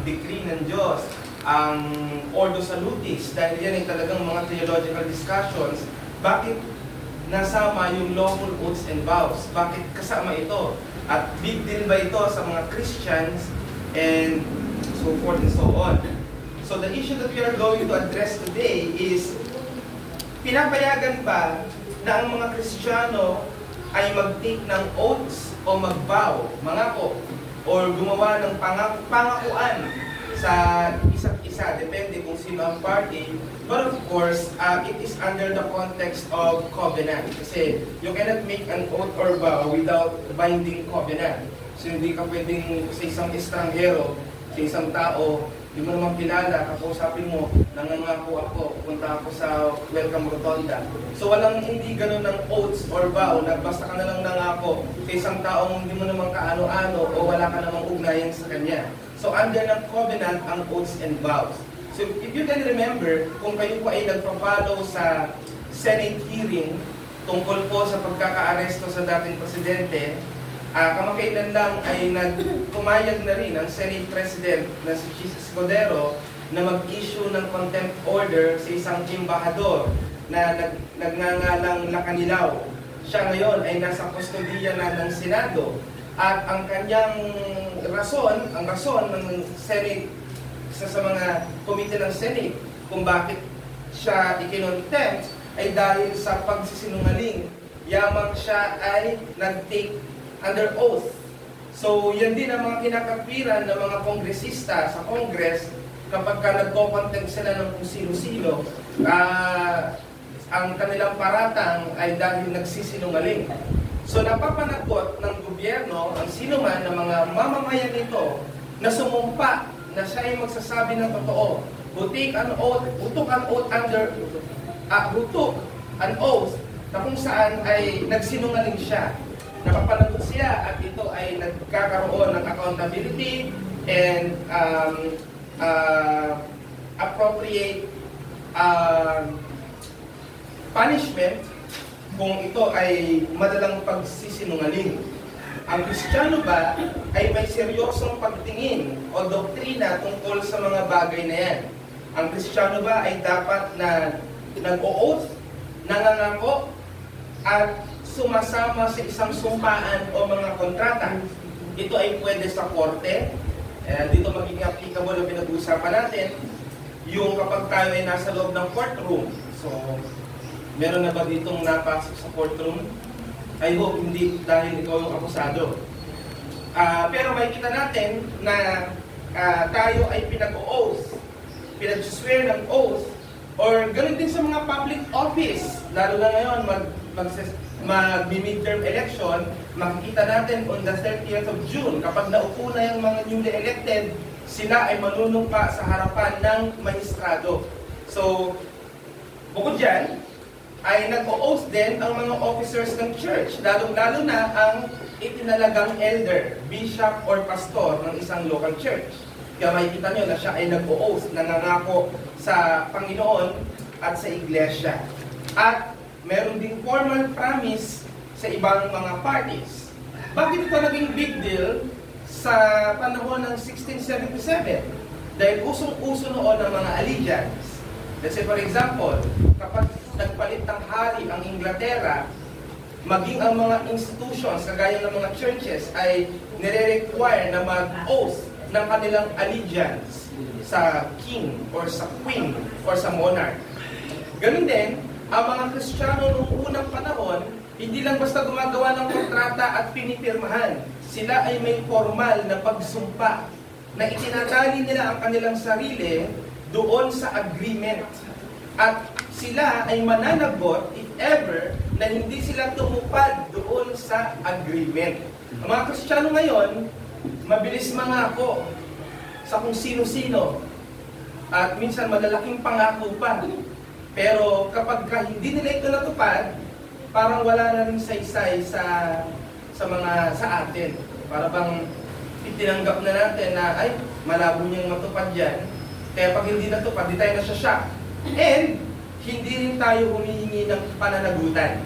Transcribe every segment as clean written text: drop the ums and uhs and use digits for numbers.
decree ng Diyos, ang Ordo Salutis, dahil yan ay talagang mga theological discussions, bakit nasama yung lawful oaths and vows? Bakit kasama ito? At big deal ba ito sa mga Christians? And so forth and so on. So the issue that we are going to address today is, pinapayagan ba na ang mga Kristiyano ay mag-take ng oaths o mag-vow, mangako, or gumawa ng pangakuan sa isa't isa, depende kung sino ang party. But of course, it is under the context of covenant. Kasi you cannot make an oath or vow without binding covenant. So hindi ka pwedeng sa isang estranghero, sa isang tao, di mo naman kilala, kakusapin mo, nangangako ako, pupunta ako sa welcome rotonda. So walang hindi ganun ng oaths or vow, na basta ka na lang nangako sa isang taong hindi mo naman kaano-ano o wala ka namang ugnayan sa kanya. So under ng covenant ang oaths and vows. So if you can remember, kung kayo po ay nagpa-follow sa Senate hearing tungkol po sa pagkaka-aresto sa dating presidente, kamakailan lang ay pumayag na rin ang Senate President na si Jesus Cordero na mag-issue ng contempt order sa isang embahador na nagngangalang Lacanilaw. Siya ngayon ay nasa kustodiya na ng Senado at ang kanyang rason ng Senate, isa sa mga komite ng Senate kung bakit siya ikinontempt ay dahil sa pagsisinungaling. Yamang siya ay nag-take under oath. So, yan din ang mga kinakatwiran ng mga kongresista sa Congress kapag ka nagko-contempt sila ng kung sino-sino. Ang kanilang paratang ay dahil nagsisinungaling. So, napapanagot ng gobyerno ang sino man ng mga mamamayan nito na sumumpa na siya ay magsasabi ng totoo. Who took an oath na kung saan ay nagsinungaling siya. Napapanagot siya at ito ay nagkakaroon ng accountability and appropriate punishment kung ito ay madalang pagsisinungaling. Ang Kristiyano ba ay may seryosong pagtingin o doktrina tungkol sa mga bagay na yan? Ang Kristiyano ba ay dapat na nag-o-oath, nangangako, at sumasama sa isang sumpaan o mga kontrata? Ito ay pwede sa korte. Dito magiging applicable ang pinag-uusapan natin. Yung kapag tayo ay nasa loob ng courtroom. So, meron na ba ditong napasok sa courtroom? I hope hindi dahil ikaw yung akusado. Pero makikita natin na tayo ay pinag-o-oath, pinag-swear ng oath, or ganoon din sa mga public office. Lalo na ngayon, mag-midterm election, makikita natin on the 30th of June, kapag naupo na yung mga newly elected, sila ay manunumpa sa harapan ng maestrado. So, bukod dyan, ay nag-o-oath din ang mga officers ng church, lalo na ang itinalagang elder, bishop or pastor ng isang local church. Kaya makikita nyo na siya ay nag-o-oath, nangangako sa Panginoon at sa iglesia. At meron ding formal promise sa ibang mga parties. Bakit ito naging big deal sa panahon ng 1677? Dahil usong-uso noon ng mga allegiance. Let's say for example, kapag nagpalit ng hari ang Inglaterra, maging ang mga institutions, kagaya ng mga churches, ay nire-require na mag-oath ng kanilang allegiance sa king or sa queen or sa monarch. Ganun din, ang mga Kristiyano noong unang panahon, hindi lang basta gumagawa ng kontrata at pinipirmahan. Sila ay may formal na pagsumpa na itinatali nila ang kanilang sarili doon sa agreement. At sila ay mananagot, if ever, na hindi sila tumupad doon sa agreement. Ang mga Kristiyano ngayon, mabilis mangako sa kung sino-sino. At minsan malalaking pangako pa. Pero kapag hindi nila ito natupad, parang wala na rin saysay sa atin. Para bang itinanggap na natin na, ay, malabo niyang matupad yan. Kaya pag hindi natupad, di tayo nasya-shock. And, hindi rin tayo humihingi ng pananagutan.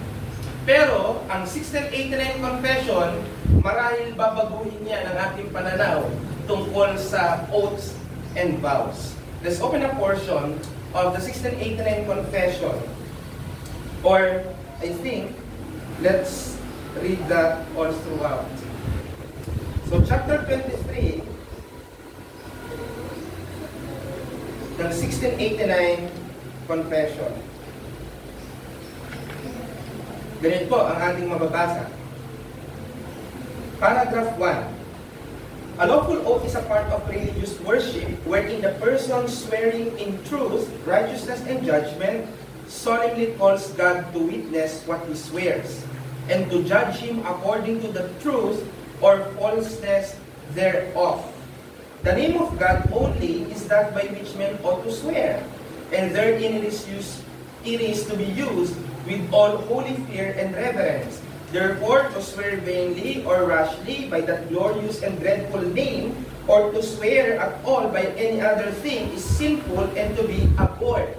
Pero, ang 1689 Confession, marahil babaguhin niya ng ating pananaw tungkol sa oaths and vows. Let's open a portion of the 1689 Confession. Or, I think, let's read that all throughout. So, chapter 23 ng 1689 Confession. Ganito po ang ating mababasa. Paragraph 1. A lawful oath is a part of religious worship wherein the person swearing in truth, righteousness, and judgment solemnly calls God to witness what he swears, and to judge him according to the truth or falseness thereof. The name of God only is that by which men ought to swear, and therein it is to be used with all holy fear and reverence. Therefore, to swear vainly or rashly by that glorious and dreadful name, or to swear at all by any other thing is sinful and to be abhorred.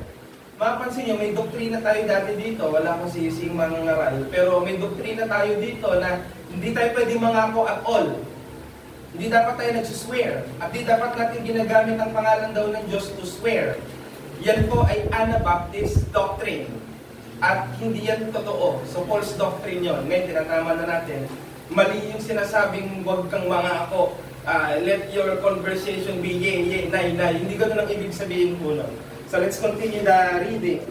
Mapansin nyo, may doktrina tayo dati dito, wala akong sising mangangaral, pero may doktrina tayo dito na hindi tayo pwede mangako at all. Hindi dapat tayo nagsuswear, at di dapat natin ginagamit ang pangalan daw ng Diyos to swear. Yan po ay Anabaptist doctrine. At hindi yan totoo. So false doctrine yun. Ngayon, tinatama na natin. Mali yung sinasabing huwag kang mangako. Let your conversation be yay, yay, nay, nay. Hindi ganun ang ibig sabihin po nun. So let's continue the reading.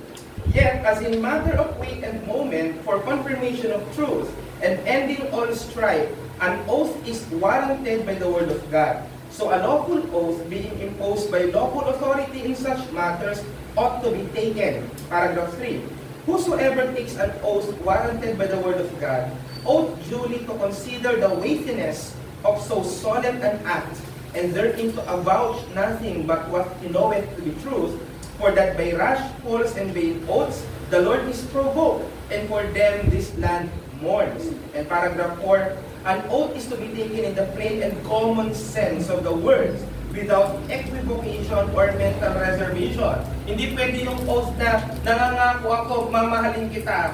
Yet, as in matter of weight and moment, for confirmation of truth, and ending all strife, an oath is warranted by the word of God. So a lawful oath being imposed by lawful authority in such matters ought to be taken. Paragraph 3. Whosoever takes an oath warranted by the word of God, ought duly to consider the weightiness of so solemn an act, and therein to avouch nothing but what he knoweth to be truth, for that by rash, false, and vain oaths the Lord is provoked, and for them this land mourns. And paragraph 4, an oath is to be taken in the plain and common sense of the words, without equivocation or mental reservation. Hindi pwede yung oath na nangangako ako, mamahalin kita,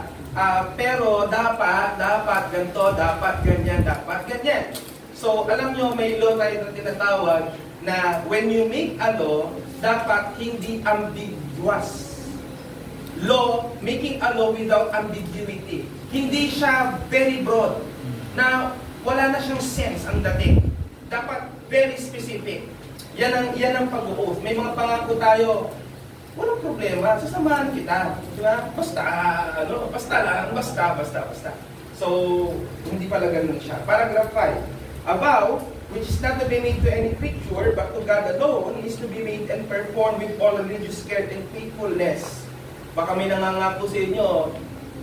pero dapat ganito, dapat ganyan, dapat ganyan. So, alam nyo, may law tayo na tinatawag na when you make a law, dapat hindi ambiguous. Law, making a law without ambiguity. Hindi siya very broad, na wala na siyang sense ang dating. Dapat very specific. Yan ang pag-oath. May mga pangako tayo, walang problema, sasamahan kita. Diba? Basta. So, hindi pala ganun siya. Paragraph 5. A vow, which is not to be made to any creature, but to God alone, is to be made and performed with all religious care and faithfulness. Baka may nangangako sa inyo,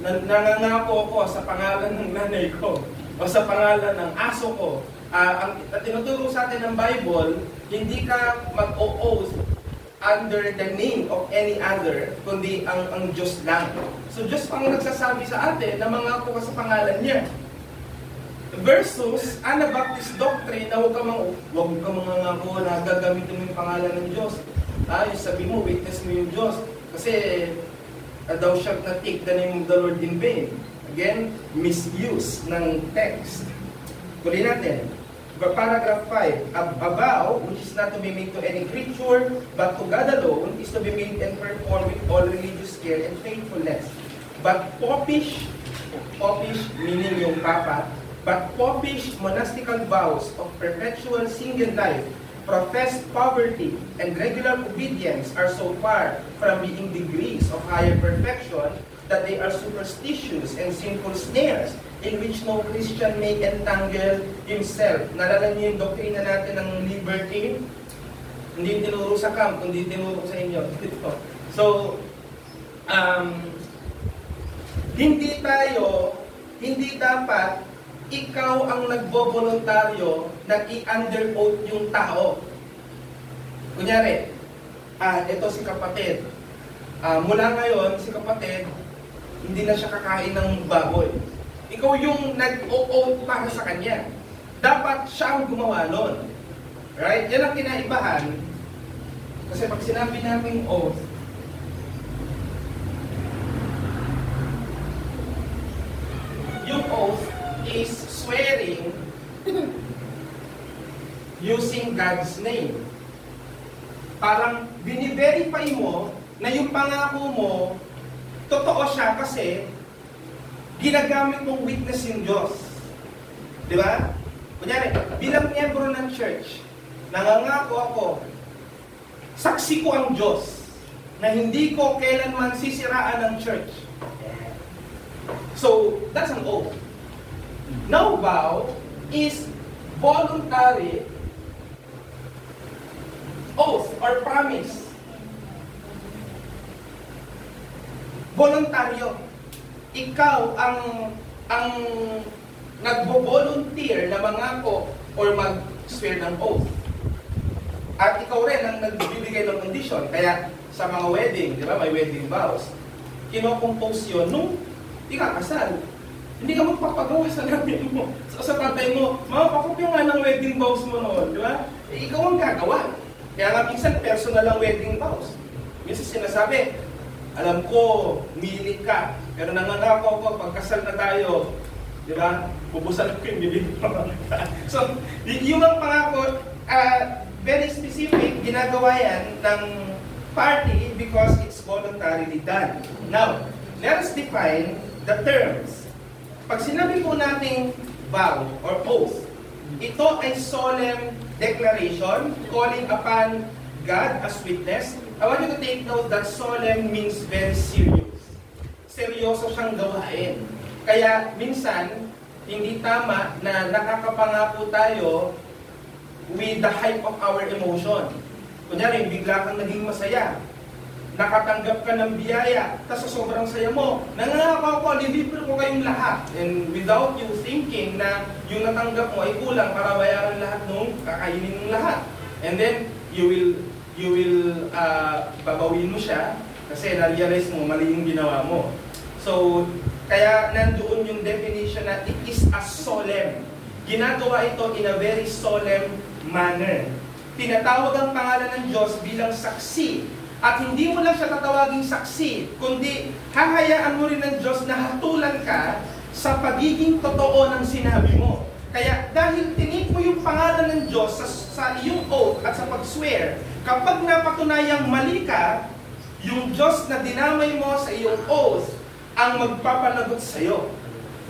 nangangako ko sa pangalan ng nanay ko, o sa pangalan ng aso ko. Ang tinuturo sa atin ng Bible, hindi ka mag-o-oath under the name of any other, kundi ang Diyos lang. So Diyos ang nagsasabi sa atin na mangako ka sa pangalan niya. Versus Anabaptist doctrine na huwag ka mangangako na gagamitin mo yung pangalan ng Diyos. Yung sabi mo, witness mo yung Diyos. Kasi thou shalt not take the name of the Lord in vain. Again, misuse ng text. Tuloy natin. Paragraph 5. A vow, which is not to be made to any creature, but to God alone, is to be made and performed with all religious care and faithfulness. But popish meaning yung papa, but popish monastical vows of perpetual single life, professed poverty, and regular obedience are so far from being degrees of higher perfection that they are superstitious and sinful snares in which no Christian may entangle himself. Nalala niyo yung doktrina natin ng liberty? Hindi tinuro sa camp, kundi tinuro sa inyo. So, hindi dapat ikaw ang nagbo-voluntaryo na i-under oath yung tao. Kunyari, ito si kapatid. Mula ngayon, si kapatid, hindi na siya kakain ng baboy. Ikaw yung nag-o-oath para sa kanya. Dapat siya ang gumawa nun. Right? Yan ang kinaibahan. Kasi pag sinabi namin oath, yung oath is swearing using God's name. parang bini-verify mo na yung pangako mo, totoo siya kasi ginagamit mong witness yung Diyos. Di ba? Kunyari, bilang miyembro ng church, nangangako ako, saksi ko ang Diyos na hindi ko kailanman sisiraan ng church. So, that's an oath. Now, vow is voluntary oath or promise. Voluntaryo. Ikaw ang nagbo-volunteer na mangako or mag-swear ng oath. At ikaw rin ang nagbibigay ng condition. Kaya sa mga wedding, di ba, may wedding vows, kinocompose yun nung ikakasal. Hindi ka magpapagawa sa labi mo. Sa tatay mo, mapapapyo nga ng wedding vows mo noon, di ba? Ikaw ang gagawa. Kaya nga minsan personal ang wedding vows. Minsan sinasabi, alam ko, milit ka, pero nangangako ko, pagkasal na tayo, di ba? Bubusan ko yung bibig mo. So, yung ang pangako, very specific, ginagawa yan ng party because it's voluntarily done. Now, let us define the terms. Pag sinabi po nating vow or oath, ito ay solemn declaration calling upon God as witness. I want you to take note that solemn means very serious. Seryoso siyang gawain. Kaya minsan, hindi tama na nakakapangako tayo with the height of our emotion. Kunyari, bigla kang naging masaya. Nakatanggap ka ng biyaya, tapos sa sobrang saya mo, nangangako ako, lilibre ko kayong lahat. And without you thinking na yung natanggap mo ay kulang para bayaran lahat nung kakainin ng lahat. And then, you will babawin mo siya kasi na-realize mo mali yung ginawa mo. So, kaya nandoon yung definition na it is a solemn. Ginagawa ito in a very solemn manner. Tinatawag ang pangalan ng Diyos bilang saksi. At hindi mo lang siya tatawaging saksi, kundi hahayaan mo rin ng Diyos na hatulan ka sa pagiging totoo ng sinabi mo. Kaya dahil tinip mo yung pangalan ng Diyos sa iyong oath at sa pag-swear, kapag napatunayang mali ka, yung Diyos na dinamay mo sa iyong oath ang magpapanagot sa iyo.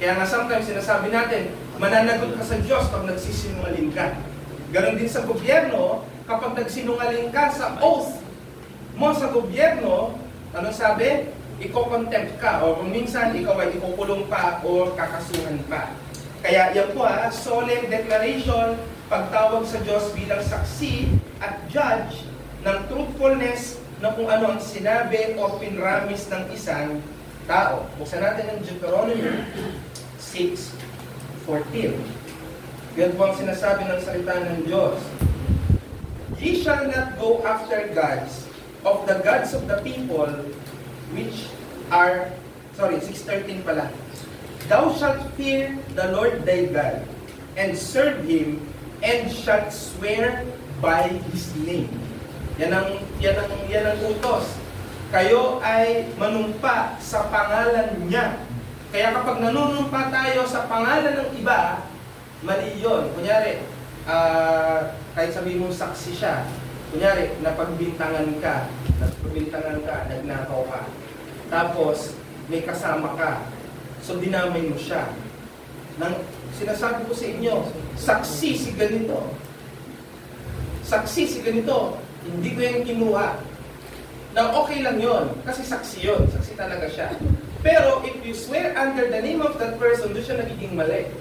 Kaya nga sometimes sinasabi natin, mananagot ka sa Diyos pag nagsisinungaling ka. Ganon din sa gobyerno, kapag nagsinungaling ka sa oath mo sa gobyerno, anong sabi? Iko-contempt ka o kung minsan ikaw ay ikukulong pa o kakasuhan pa. Kaya yan po solemn declaration, pagtawag sa Diyos bilang saksi at judge ng truthfulness na kung ano ang sinabi o pinramis ng isang tao. Buksan natin ang Deuteronomy 6:14. Yan po ang sinasabi ng salita ng Diyos. Ye shall not go after gods of the gods of the people which are, 6:13 pala. Thou shalt fear the Lord thy God, and serve Him, and shalt swear by His name. Yan ang utos. Kayo ay manumpa sa pangalan niya. Kaya kapag nanunumpa tayo sa pangalan ng iba, mali yun. Kunyari, kahit sabihin mong saksi siya, kunyari, nagbintangan ka, nagnakaw ka. Tapos, may kasama ka. So, dinamay mo siya. Sinasabi ko sa inyo, saksi si ganito. Saksi si ganito. Hindi ko yung kinuha. Na okay lang yon kasi saksi yun. Saksi talaga siya. Pero, if you swear under the name of that person, doon siya nagiging mali.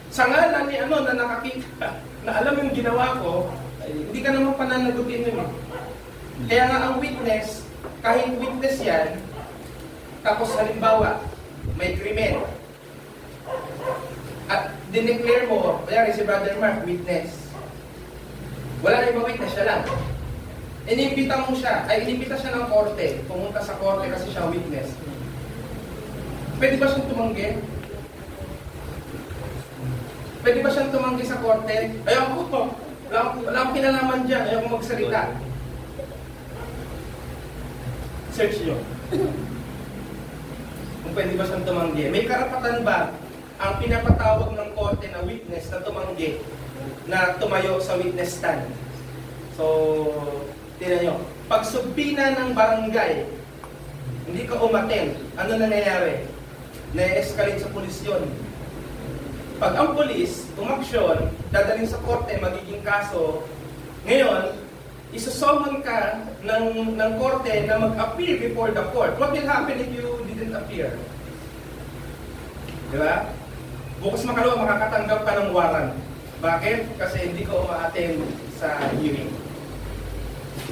Sa ngalan ni na nakakita, na alam yung ginawa ko, hindi ka naman pananagutin yun. Kaya nga ang witness, kahit witness yan, tapos halimbawa, may krimen. At dineclare mo, kaya si Brother Mark, witness. Wala na ibang witness, siya lang. Inimbita siya ng korte, pumunta sa korte kasi siya witness. Pwede ba siyang tumanggi? Pwede ba siyang tumanggi sa korte? Ayoko, wala akong kinalaman dyan, ayoko magsalita. Search nyo. Kung pwede ba siyang tumanggi. May karapatan ba ang pinapatawag ng korte na witness na tumanggi, na tumayo sa witness stand? So, Tingnan nyo. Pag subpina ng barangay, hindi ka umattend, ano na nangyayari? Na-escalate sa pulis yun. Pag ang pulis, umaksyon, dadalhin sa korte, magiging kaso, ngayon, isusummon ka ng korte na mag-appear before the court. What will happen if you didn't appear? Di ba? Bukas makalawa, makakatanggap ka ng warrant. Bakit? Kasi hindi ka uma-attend sa hearing.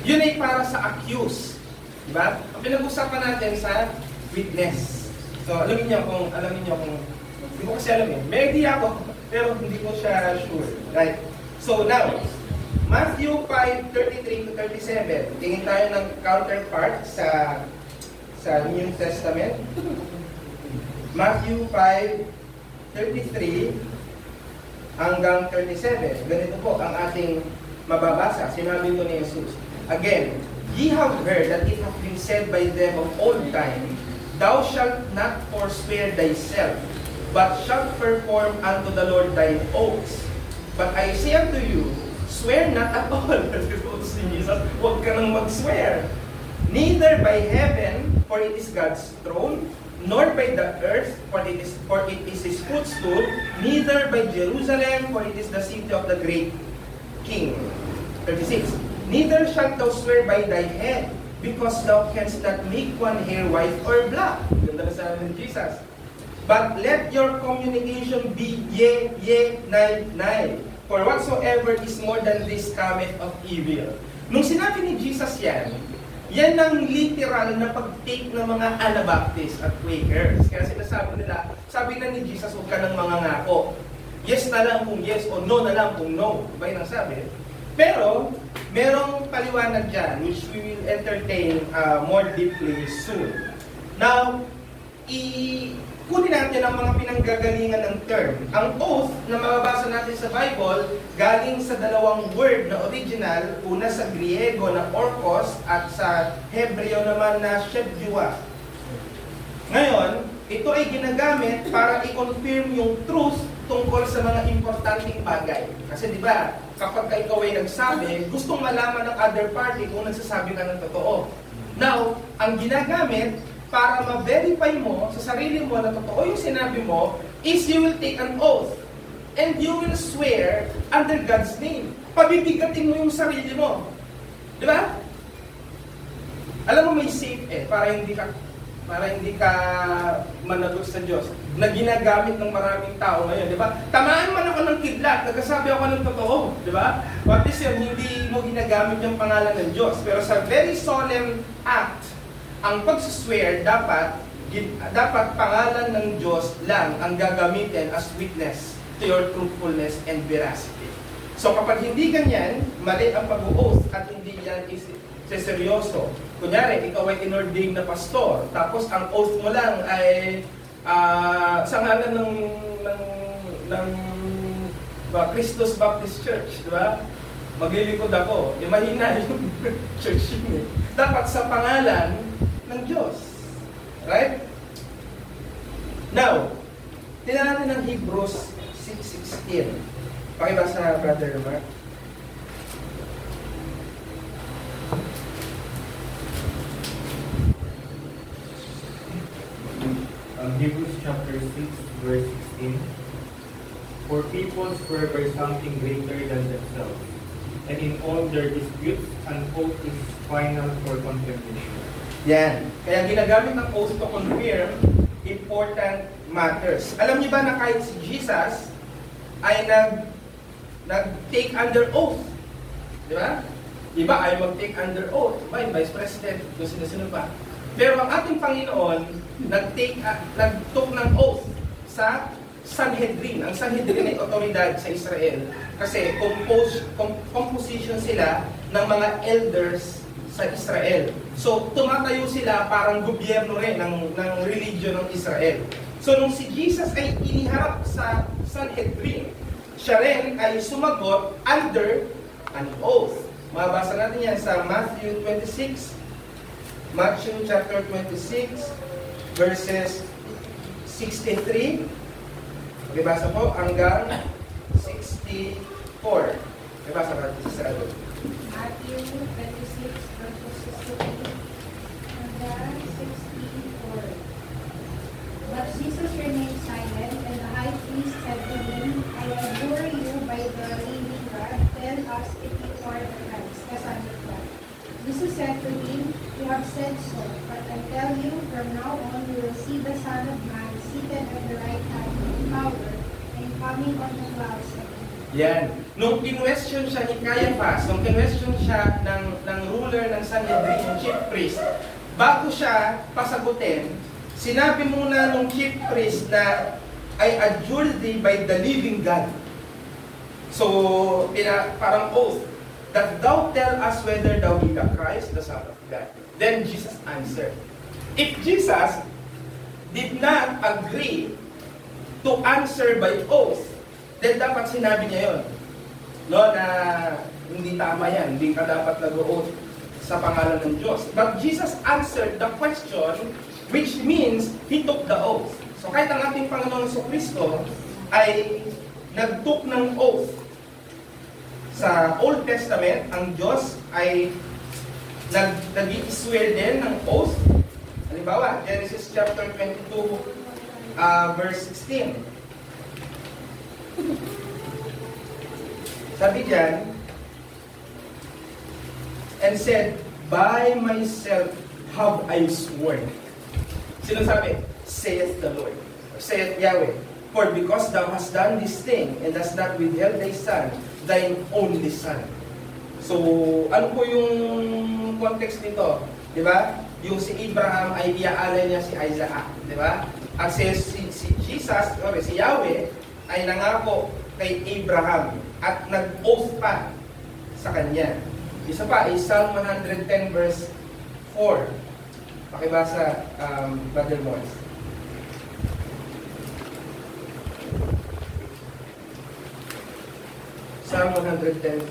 Yun ay para sa accused. Di ba? Ang pinag-usapan natin sa witness. So, alamin niyo kung, hindi ko kasi alam eh. May idea ako, pero hindi ko siya sure. Right? So, now, Matthew 5:33 to 37. Tingin tayo ng counterpart sa New Testament. Matthew 5:33 hanggang 37. Ganito po ang ating mababasa. Sinabi ito ni Jesus. Again, ye have heard that it hath been said by them of old time, thou shalt not forswear thyself, but shalt perform unto the Lord thine oaths. But I say unto you, swear not at all. Huwag ka nang mag-swear. Neither by heaven, for it is God's throne, nor by the earth, for it is his footstool, neither by Jerusalem, for it is the city of the great King. 36. Neither shalt thou swear by thy head, because thou canst not make one hair white or black. Ganda na sabi ng Jesus. But let your communication be yea, yea, nay, nay. For whatsoever is more than this cometh of evil. Nung sinabi ni Jesus yan ang literal na pag-take ng mga Anabaptists at Quakers. Kaya sinasabi nila, sabi na ni Jesus, huwag ka ng mga ngako. Yes na lang kung yes o no na lang kung no. Ba yun ang sabi? Pero, merong paliwanag dyan, which we will entertain more deeply soon. Now, kunin natin ang mga pinanggagalingan ng term. Ang oath na mababasa natin sa Bible, galing sa dalawang word na original, una sa Griego na orkos at sa Hebreo naman na shebjua. Ngayon, ito ay ginagamit para i-confirm yung truth tungkol sa mga importanteng bagay. Kasi di ba, kapag ikaw ay nagsabi, gustong malaman ng other party kung nagsasabi ka ng totoo. Now, ang ginagamit para ma-verify mo sa sarili mo na totoo yung sinabi mo is you will take an oath and you will swear under God's name. Pabibigatin mo yung sarili mo. Di ba? Alam mo may safe para hindi ka managot sa Diyos na ginagamit ng maraming tao ngayon, di ba? Tamaan man ako ng kidlat, nagkasabi ako ng totoo, di ba? What is yun? Hindi mo ginagamit yung pangalan ng Diyos. Pero sa very solemn act, ang pagsuswear dapat pangalan ng Diyos lang ang gagamitin as witness to your truthfulness and veracity. So kapag hindi ganyan, mali ang pag-oath at hindi yan is seryoso. Kunyari, ikaw ay inordained na pastor, tapos ang oath mo lang ay sa ngalan ng Christus Baptist Church, di ba? Maglilikod ako. Mahina yung church yun. Dapat sa pangalan ng Diyos. Right? Now, tingnan natin ang Hebrews 6:16. Pakibasa, Brother Mark. Hebrews chapter 6, verse 16. For people swear by something greater than themselves, and in all their disputes, an oath is final for condemnation. Yan. Kaya ginagamit ng oath to confirm important matters. Alam niyo ba na kahit si Jesus ay nag-take under oath? Di ba? Iba ay mag-take under oath. Iba yung Vice President, kung sino-sino pa. Pero ang ating Panginoon, nag-took ng oath sa Sanhedrin. Ang Sanhedrin ay otoridad sa Israel. Kasi composition sila ng mga elders sa Israel. So, tumatayo sila parang gobyerno rin ng religion ng Israel. So, nung si Jesus ay iniharap sa Sanhedrin, siya rin ay sumagot under an oath. Mabasa natin yan sa Matthew 26. Matthew chapter 26, verses 63. Pakibasa po hanggang 64. Pakibasa natin sa ano. Matthew 26, verses 68 and then 64. But Jesus remained silent, and the high priest said to him, I adjure you by the living God, tell us if you are the Christ, the Son of God. Jesus said to him, you have said so, but I tell you, from now on you will see the Son of Man seated at the right hand of power and coming on the clouds of heaven. Yan. Nung kinwestiyon siya ni Caiaphas, nung kinwestiyon siya ng ruler ng Sanhedrin, yung chief priest, bago siya pasagutin, sinabi muna nung chief priest na, I adjure thee by the living God. So, parang oath, that thou tell us whether thou be the Christ, the Son of God. Then Jesus answered. If Jesus did not agree to answer by oath, then dapat sinabi niya yun. No, na hindi tama yan, hindi ka dapat nag-oath sa pangalan ng Diyos. But Jesus answered the question, which means He took the oath. So kahit ang ating Panginoon Jesucristo ay nag-took ng oath. Sa Old Testament, ang Diyos ay nag-i-swear din ng oath. Halimbawa, Genesis chapter 22, verse 16. Sabi diyan, and said, by myself have I sworn. Sino sabi? Saith the Lord. Or saith Yahweh. For because thou hast done this thing, and hast not withheld thy son, thine only son. So, ano po yung context nito? Di ba? Yung si Abraham ay iaalay niya si Isaac. Di ba? At si Jesus, si Yahweh, ay nangako kay Abraham at nag-oath pa sa kanya. Isa pa, is Psalm 110 verse 4. Pakibasa, Brother Moise. Psalm 110:4.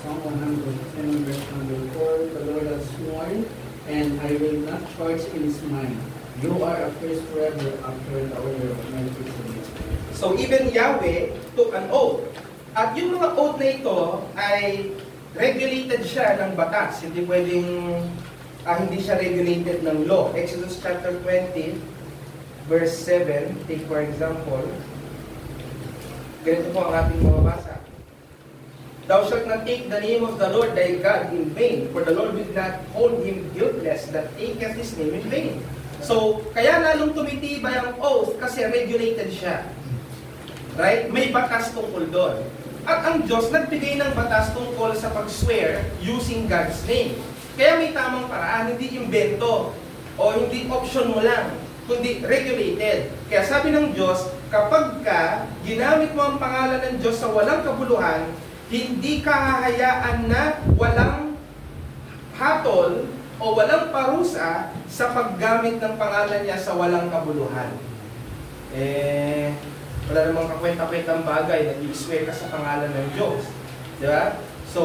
Psalm 110 verse number 4, the Lord has sworn, and I will not charge in his mind. You are a priest forever after the order of Melchizedek. So even Yahweh took an oath. At yung mga oath na ito ay regulated siya ng batas. Hindi pwedeng, hindi siya regulated ng law. Exodus chapter 20, verse 7, take for example. Ganito po ang ating mababasa. Thou shalt not take the name of the Lord thy God in vain, for the Lord will not hold him guiltless that taketh his name in vain. So, kaya lalong tumitibay ang oath kasi regulated siya. Right? May batas tungkol doon. At ang Diyos nagbigay ng batas tungkol sa pag-swear using God's name. Kaya may tamang paraan, hindi imbento o hindi option mo lang, kundi regulated. Kaya sabi ng Diyos, kapag ka ginamit mo ang pangalan ng Diyos sa walang kabuluhan, hindi ka hahayaan na walang hatol o walang parusa sa paggamit ng pangalan niya sa walang kabuluhan. Wala namang kakwenta-kwentang bagay na i-swear ka sa pangalan ng Diyos. Di ba? So,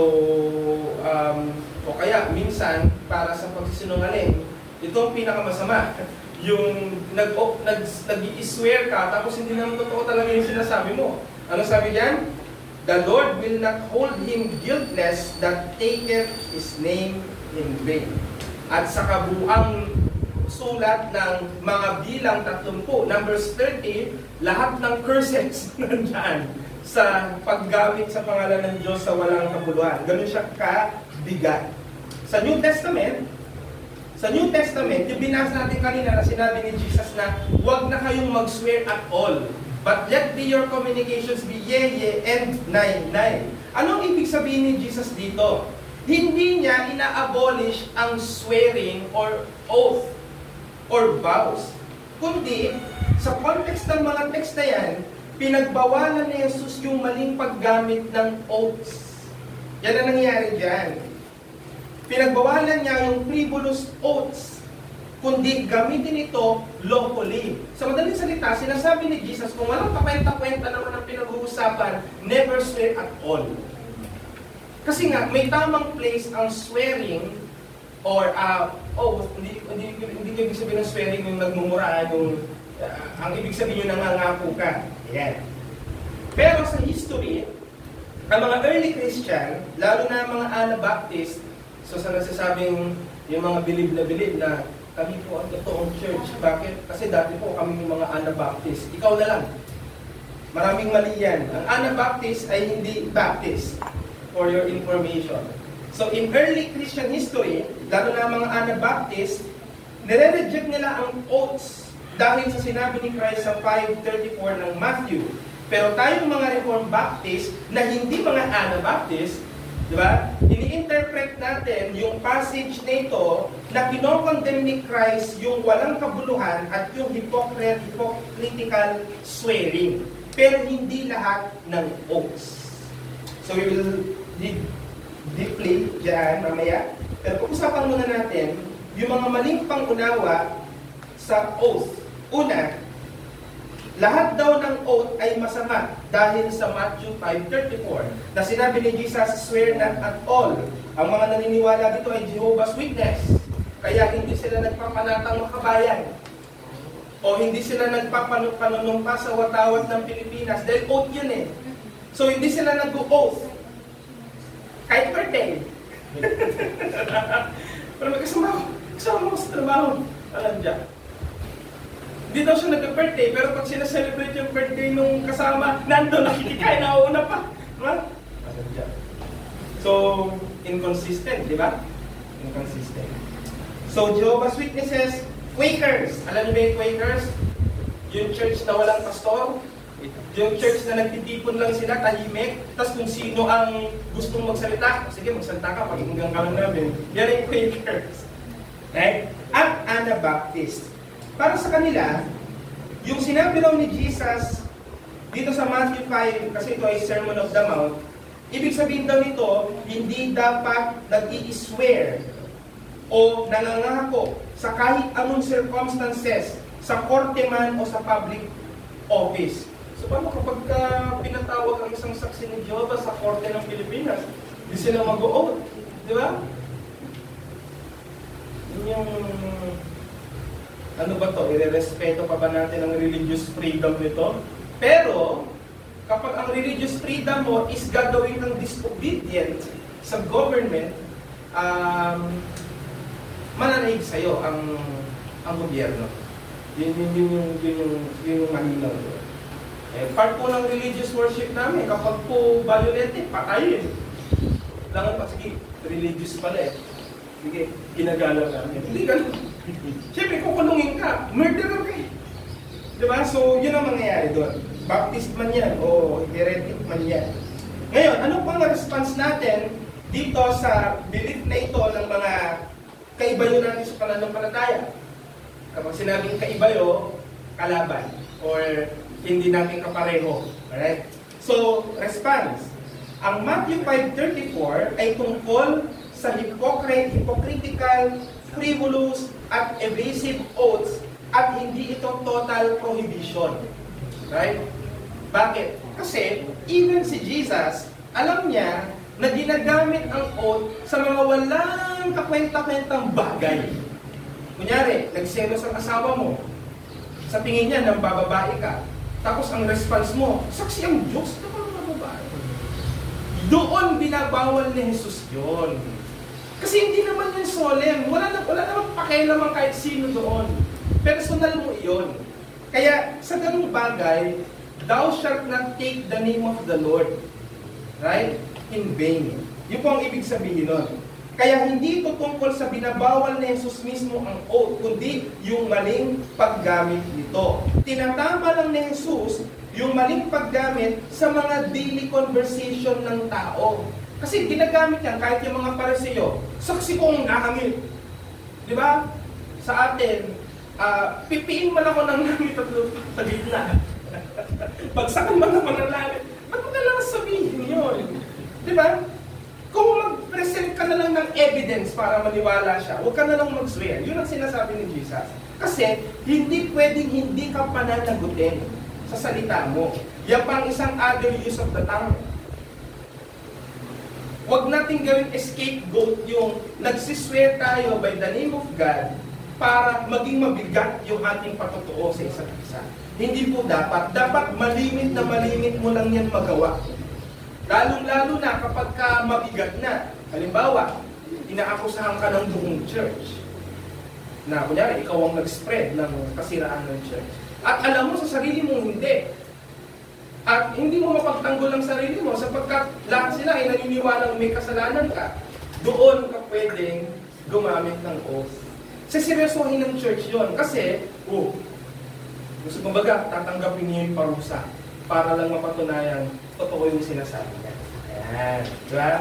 o kaya minsan, para sa pagsisinungaling, ito ang pinakamasama. Yung nag-i-swear ka, tapos hindi naman totoo talaga yung sinasabi mo. Ano sabi diyan? The Lord will not hold him guiltless that taketh his name in vain. At sa kabuang sulat ng mga bilang 30, Numbers 30, lahat ng curses nandyan sa paggamit sa pangalan ng Diyos sa walang kabuluhan. Ganun siya kabigat. Sa New Testament, yung binasa natin kanina na sinabi ni Jesus na huwag na kayong mag-swear at all. But let be your communications be ye and nay. Anong ibig sabihin ni Jesus dito? Hindi niya ina-abolish ang swearing or oath or vows. Kundi, sa context ng mga text na yan, pinagbawalan ni Jesus yung maling paggamit ng oaths. Yan ang nangyari dyan. Pinagbawalan niya yung frivolous oaths, kundi gamitin ito lawfully. Sa madaling salita, sinasabi ni Jesus, kung walang kakwenta-kwenta naman ang pinag-uusapan, never swear at all. Kasi nga, may tamang place ang swearing or oath. Hindi ibig sabihin ng swearing yung nagmumuraan, ang ibig sabihin yung nangangako ka. Yan. Pero sa history, ang mga early Christian, lalo na ang mga Anabaptist, so sa nagsasabing yung mga bilib na kami po ang totoong church. Bakit? Kasi dati po kami yung mga Anabaptist. Ikaw na lang. Maraming mali yan. Ang Anabaptist ay hindi Baptist, for your information. So in early Christian history, lalo na mga Anabaptist, nire-reject nila ang oaths dahil sa sinabi ni Christ sa 5:34 ng Matthew. Pero tayong mga Reformed Baptist na hindi mga Anabaptist, di ba? Ini-interpret natin yung passage na ito na kinokondemn ni Christ yung walang kabuluhan at yung hypocritical swearing. Pero hindi lahat ng oaths. So we will dig deeply dyan mamaya. Pero pag-usapan muna natin yung mga maling pangunawa sa oath. Una, lahat daw ng oath ay masama dahil sa Matthew 5:34 na sinabi ni Jesus, swear not at all. Ang mga naniniwala dito ay Jehovah's Witness. Kaya hindi sila nagpapanatang makabayan. O hindi sila nagpapanunumpa sa watawat ng Pilipinas. Dahil oath yun eh. So hindi sila nag-oath. Kahit birthday. Pero kasama ko sa trabaho. Alam dyan. Hindi daw siya nag-birthday, pero pag sinaselebrate yung birthday nung kasama, nandun nakikikain, nauuna pa. Diba? So, inconsistent, di ba? Inconsistent. So, Jehovah's Witnesses, Quakers. Alam niyo ba yung Quakers? Yung church na walang pastor. Yung church na nagtitipon lang sila, tahimik. Tapos kung sino ang gustong magsalita, sige, magsalita ka, pakinggan ka lang namin. Yan yung Quakers. Right? At Anabaptist. Para sa kanila, yung sinabi raw ni Jesus dito sa Matthew 5, kasi ito ay Sermon of the Mount, ibig sabihin daw nito, hindi dapat nag-i-swear o nangangako sa kahit anong circumstances, sa korte man o sa public office. So paano kapag pinatawag ang isang saksi ni Jehovah sa korte ng Pilipinas, hindi sila mag-o-oath, di ba? Yun yung ano ba to? Irerespeto pa ba natin ang religious freedom nito? Pero, kapag ang religious freedom mo is gagawin ng disobedient sa government, mananaig sa'yo ang gobyerno. Yun yung malinaw doon. Part po ng religious worship namin, kapag po violente, patayin. Langan pa, sige, religious pala eh. Sige, ginagalang namin. Hindi ganun. Siyempre, kukulungin ka, murderer ka eh. Diba? So, yun ang mangyayari doon. Baptist man yan, o heretic man yan. Ngayon, ano pang response natin dito sa belief na ito ng mga kaibayo natin sa pananampalataya? Kapag sinabing kaibayo, kalaban, or hindi natin kapareho. Alright? So, response. Ang Matthew 5:34 ay tungkol sa hypocritical, frivolous, at evasive oaths at hindi ito total prohibition. Right? Bakit? Kasi even si Jesus, alam niya na ginagamit ang oath sa mga walang kakwenta-kwentang bagay. Kunyari, nagselos ang asawa mo. Sa tingin niya, nang bababae ka. Tapos ang response mo, saksi ang Diyos na mga babae. Doon binabawal ni Jesus yun. Kasi hindi naman yung solemn. Wala naman pakialaman kahit sino doon. Personal mo iyon. Kaya sa ganung bagay, thou shalt not take the name of the Lord, right, in vain. Yun po ang ibig sabihin nun. Kaya hindi ito tungkol sa binabawal ni Jesus mismo ang oath, kundi yung maling paggamit nito. Tinatama lang ni Jesus yung maling paggamit sa mga daily conversation ng tao. Kasi ginagamit yan kahit yung mga Pariseo. Saksi kong nahangit. Di ba? Sa atin, pipiin man ako ng langit at sa gitna. Bagsakan man ako ng langit. Ba't mo kailangan sabihin yun? Di ba? Kung mag-present ka na lang ng evidence para maniwala siya, huwag ka na lang mag-swear. Yun ang sinasabi ni Jesus. Kasi hindi pwedeng hindi ka pananagutin sa salita mo. Yan pa ang isang other use of the tongue. Huwag natin gawing scapegoat yung nagsiswear tayo by the name of God para maging mabigat yung ating patutuo sa isa't isa. Hindi po dapat. Dapat malimit na malimit mo lang yan magawa. Lalong-lalo na kapag ka mabigat na. Halimbawa, inaakusahan ka ng buong church. Na kunyari, ikaw ang nag-spread ng kasiraan ng church. At alam mo sa sarili mong hindi. At hindi mo mapagtanggol ang sarili mo sapagkat lahat sila ay naniniwalang may kasalanan ka. Doon ka pwedeng gumamit ng oath. Seryosohin ng church yon kasi, gusto kumbaga, tatanggapin niyo yung parusa para lang mapatunayan totoo yung sinasabi niya. Ayan, diba?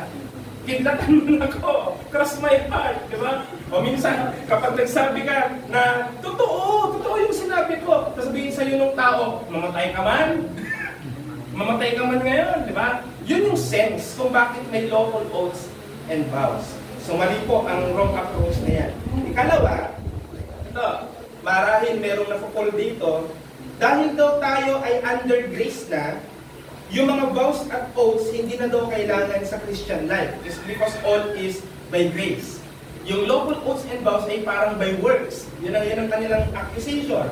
Kidlatan mo na ako, cross my heart, diba? O minsan, kapag nagsabi ka na, totoo yung sinabi ko, sasabihin sa'yo ng tao, mamatay ka man? Mamatay ka man ngayon, di ba? Yun yung sense kung bakit may lawful oaths and vows. So mali po ang wrong approach na yan. Ikalawa, ito, marahil merong napupol dito, dahil daw tayo ay under grace na, yung mga vows at oaths hindi na daw kailangan sa Christian life. Just because all is by grace. Yung lawful oaths and vows ay parang by works. Yun ang kanilang accusation.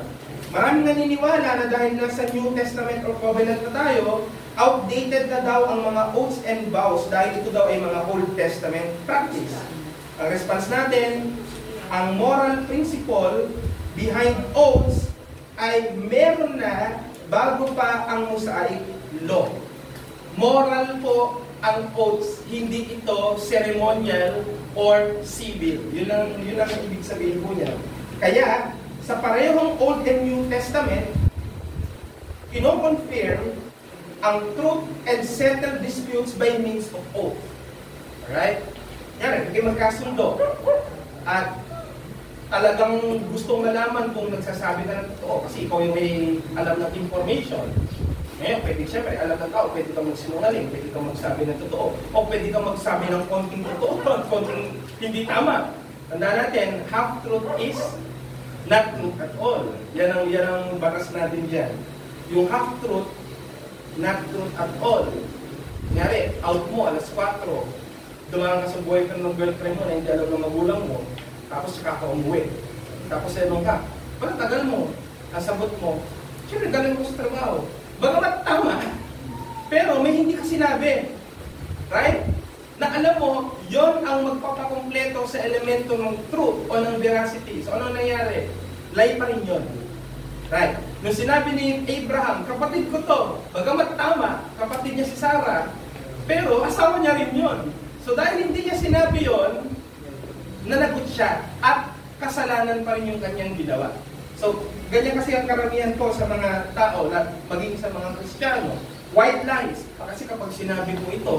Maraming naniniwala na dahil nasa New Testament or Covenant na tayo, outdated na daw ang mga oaths and vows dahil ito daw ay mga Old Testament practice. Ang response natin, ang moral principle behind oaths ay meron na bago pa ang Mosaic Law. Moral po ang oaths, hindi ito ceremonial or civil. Yun ang ibig sabihin po niya. Kaya, sa parehong Old and New Testament, kino-confirm ang truth and settle disputes by means of oath. Alright? Yan, hindi magkasundo. At talagang gustong malaman kung nagsasabi ka ng totoo kasi ikaw yung may alam ng information. Ngayon, pwede siyempre, alam ng tao, pwede kang magsinungaling, pwede kang magsabi ng totoo, o pwede kang magsabi ng konting totoo, konting hindi tama. Tandaan natin, half-truth is not truth at all. Yan ang batas natin dyan. Yung half-truth, not truth at all. Kunyari, out mo, alas 4, dumaan ka sa boyfriend ng girlfriend mo na hindi alam ng magulang mo, tapos saka ka umuwi. Tapos enong ka, parang tagal mo, nasabot mo, siyempre galing ko sa trabaho. Bagamat tama, pero may hindi ka sinabi. Right? Na alam mo, yon ang magpapakompleto sa elemento ng truth o ng veracity. So ano nangyari? Lie pa rin yun. Right? Nung sinabi ni Abraham, kapatid ko to, bagamat tama, kapatid niya si Sarah, pero asawa niya rin yun. So dahil hindi niya sinabi yon, nanagot siya at kasalanan pa rin yung kanyang ginawa. So, ganyan kasi ang karamihan po sa mga tao, maging sa mga Kristiyano. White lies. Kasi kapag sinabi ko ito,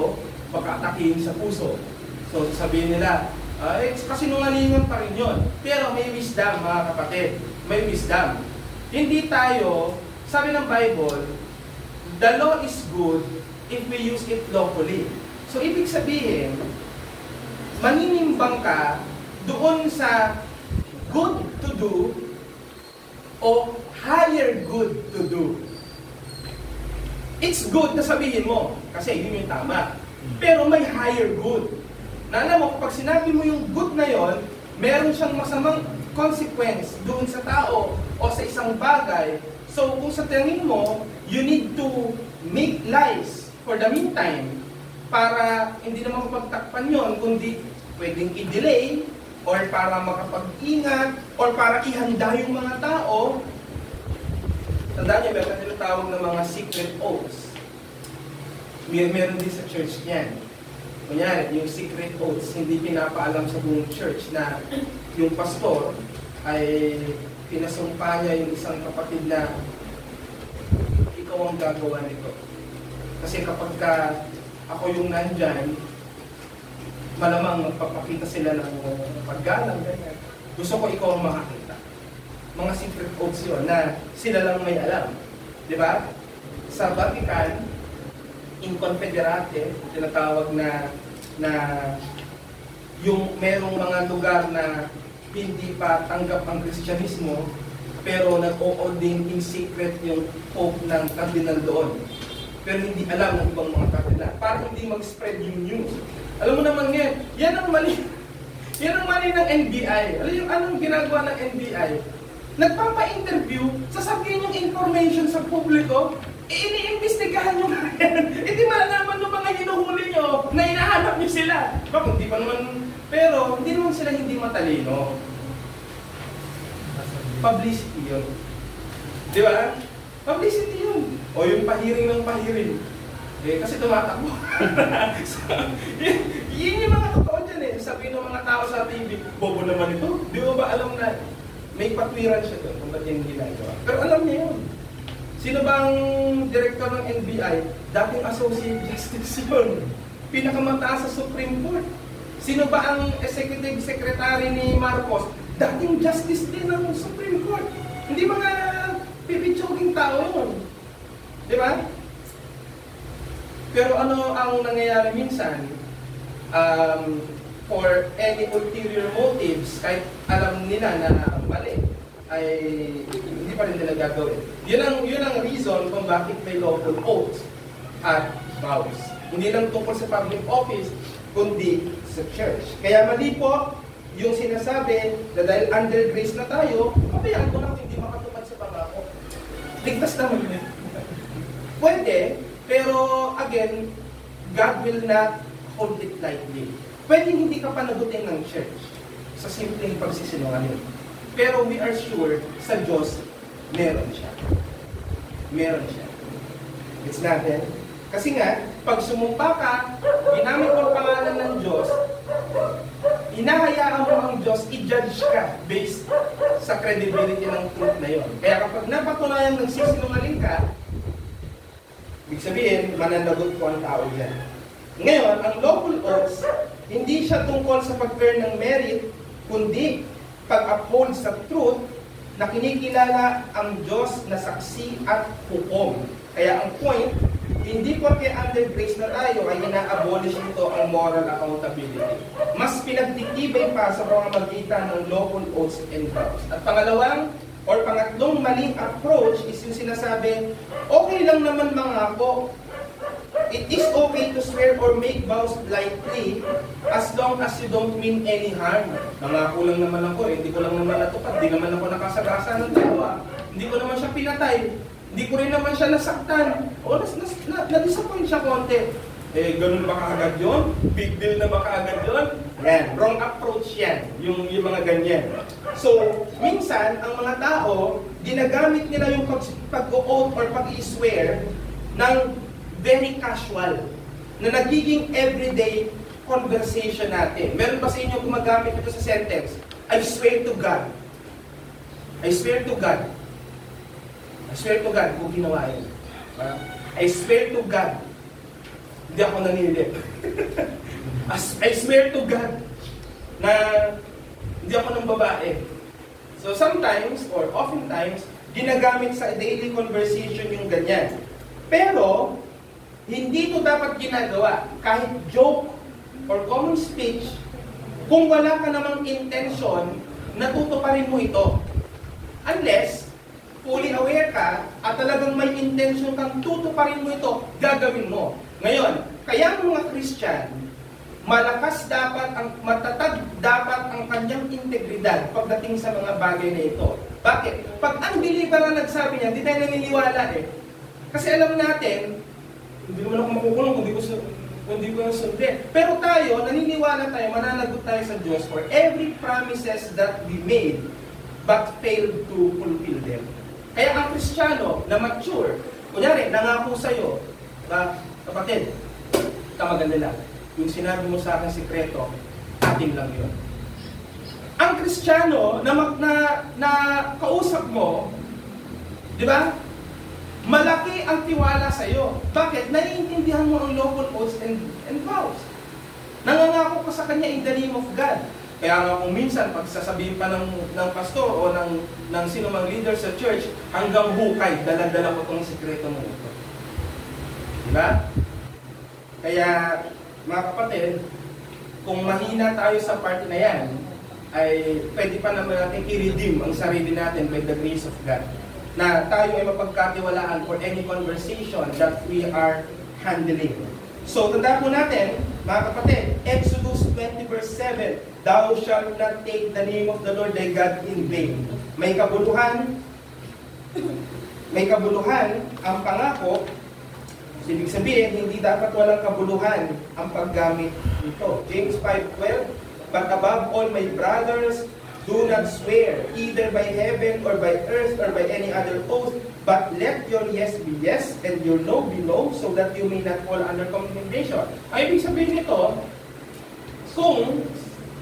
baka atakihin sa puso. So, sabihin nila, kasi nungalingan pa rin yun. Pero may wisdom, mga kapatid. May wisdom. Hindi tayo, sabi ng Bible, the law is good if we use it lawfully. So, ibig sabihin, maninimbang ka doon sa good to do o higher good to do. It's good na sabihin mo, kasi yun yung tama. Pero may higher good. Na alam mo, kapag sinabi mo yung good na yon, meron siyang masamang consequence doon sa tao o sa isang bagay. So kung sa tingin mo, you need to make lies for the meantime para hindi naman mapagtakpan yon, kundi pwedeng i-delay or para makapag-ingat or para ihanda yung mga tao. Tandaan niyo, meron na tinatawag ng mga secret oaths. Meron din sa church niyan. Kunyari, yung secret oaths, hindi pinapaalam sa buong church na yung pastor ay pinasumpa niya yung isang kapatid na ikaw ang gagawa nito. Kasi kapag ako yung nandyan, malamang magpapakita sila ng paggalang. Gusto ko ikaw ang makakita. Mga secret oaths yun na sila lang may alam. Di ba? Sa Vatican, in confederate, tinatawag na yung merong mga lugar na hindi pa tanggap ang Kristyanismo, pero nag-o-ordain in secret yung pope ng cardinal doon. Pero hindi alam ng ibang mga cardinal. Para hindi mag-spread yung news. Alam mo naman ngayon, yan ang mali ng NBI. Alam yung anong ginagawa ng NBI? Nagpapa-interview, sasabihin yung information sa publiko, iniimbestigahan nyo nga yan. Hindi malaman ng mga yung hinuhuli nyo na hinahanap nyo sila. Bakit? Hindi pa naman, pero hindi naman sila hindi matalino. Publicity yun. Di ba? Publicity yun. O yung pahiring ng pahiring. Eh, kasi tumatakbo. So, yun yung mga totoo dyan eh. Sabihin ng mga tao sa TV, bobo naman ito. Di mo ba alam na may patwiran siya doon kung ba't yung ginagawa? Pero alam niya yun. Sino ba ang director ng NBI? Dating Associate Justice yun. Pinakamataas sa Supreme Court. Sino ba ang Executive Secretary ni Marcos? Dating Justice din ng Supreme Court. Hindi mga pipitsoging tao yun. Di ba? Pero ano ang nangyayari minsan? For any ulterior motives, kahit alam nila na mali, ay hindi pa rin nila gagawin. Yun ang reason kung bakit may lawful oaths at vows. Hindi lang tungkol sa public office, kundi sa church. Kaya mali po yung sinasabi na dahil under grace na tayo, pabayaan ko lang hindi makatupad sa pangako. Ligtas naman yun. Pwede, pero again, God will not hold it lightly. Pwede hindi ka panagutin ng church sa simpleng pagsisinungaling. Pero we are sure sa Diyos, meron siya. Meron siya. It's natin. Kasi nga, pag sumumpa ka, ginamit mo ang pangalan ng Diyos, hinahayaan mo ang Diyos, i-judge ka based sa credibility ng truth na yon. Kaya kapag napatunayan nagsisinungaling ka, ibig sabihin, mananagot ko ang tao yan. Ngayon, ang lawful oaths, hindi siya tungkol sa pag-earn ng merit, kundi pag-uphold sa truth na kinikilala ang Diyos na saksi at hukom. Kaya ang point, hindi porque under grace na tayo ay ina-abolish ito ang moral accountability. Mas pinagtitibay pa sa pamamagitan ng lawful oaths and vows. At pangatlong maling approach is yung sinasabi, okay lang naman mga ako, it is okay to swear or make vows lightly as long as you don't mean any harm. Nangako lang naman ako, hindi ko lang naman natupad, hindi naman ako nakasagasa ng tawa, hindi ko naman siya pinatay, hindi ko rin naman siya nasaktan, o na-disappoint siya konti. Eh, ganun ba kaagad yun? Big deal na ba kaagad yun? Yan, wrong approach yan, yung mga ganyan. So, minsan, ang mga tao, ginagamit nila yung pag-o-oath or pag-i-swear ng very casual, na nagiging everyday conversation natin. Meron ba sa inyo gumagamit ito sa sentence? I swear to God. I swear to God. I swear to God, kung ginawa yun. I swear to God. Hindi ako nanilip. I swear to God na hindi ako ng babae. So sometimes, or oftentimes, ginagamit sa daily conversation yung ganyan. Pero, hindi ito dapat ginagawa. Kahit joke or common speech, kung wala ka namang intention, natutuparin mo ito. Unless, fully aware ka, at talagang may intention kang tutuparin mo ito, gagawin mo. Ngayon, kaya ang mga Christian, malakas dapat, matatag dapat ang kanyang integridad pagdating sa mga bagay na ito. Bakit? Pag unbeliever na nagsabi niya, hindi tayo naniniwala eh. Kasi alam natin, hindi naman ako makukulong kung di ko sundin. Pero tayo, naniniwala tayo, mananagot tayo sa Diyos for every promises that we made but failed to fulfill them. Kaya ang Kristiyano na mature, kunyari, nangako sa'yo, kapatid, maganda lang. Yung sinabi mo sa akin sikreto, atin lang yun. Ang Kristiyano na kausap mo, di ba? Malaki ang tiwala sa iyo. Bakit? Naiintindihan mo ang lawful oaths and vows. Nangangako ka sa kanya in the name of God. Kaya nga kung minsan, pag sasabihin pa ng pastor o ng sino mang leader sa church, hanggang hukay, dala-dala ko itong sikreto mo ito. Diba? Kaya, mga kapatid, kung mahina tayo sa part na yan, ay pwede pa naman natin i-redeem ang sarili natin by the grace of God. Na tayo ay mapagkatiwalaan for any conversation that we are handling. So, tanda po natin, mga kapatid, Exodus 20 verse 7, Thou shalt not take the name of the Lord thy God in vain. May kabuluhan ang pangako Ibig sabihin, hindi dapat walang kabuluhan ang paggamit nito. James 5:12, but above all, my brothers, do not swear, either by heaven or by earth or by any other oath, but let your yes be yes and your no be no, so that you may not fall under condemnation. Ay, ibig sabihin nito, kung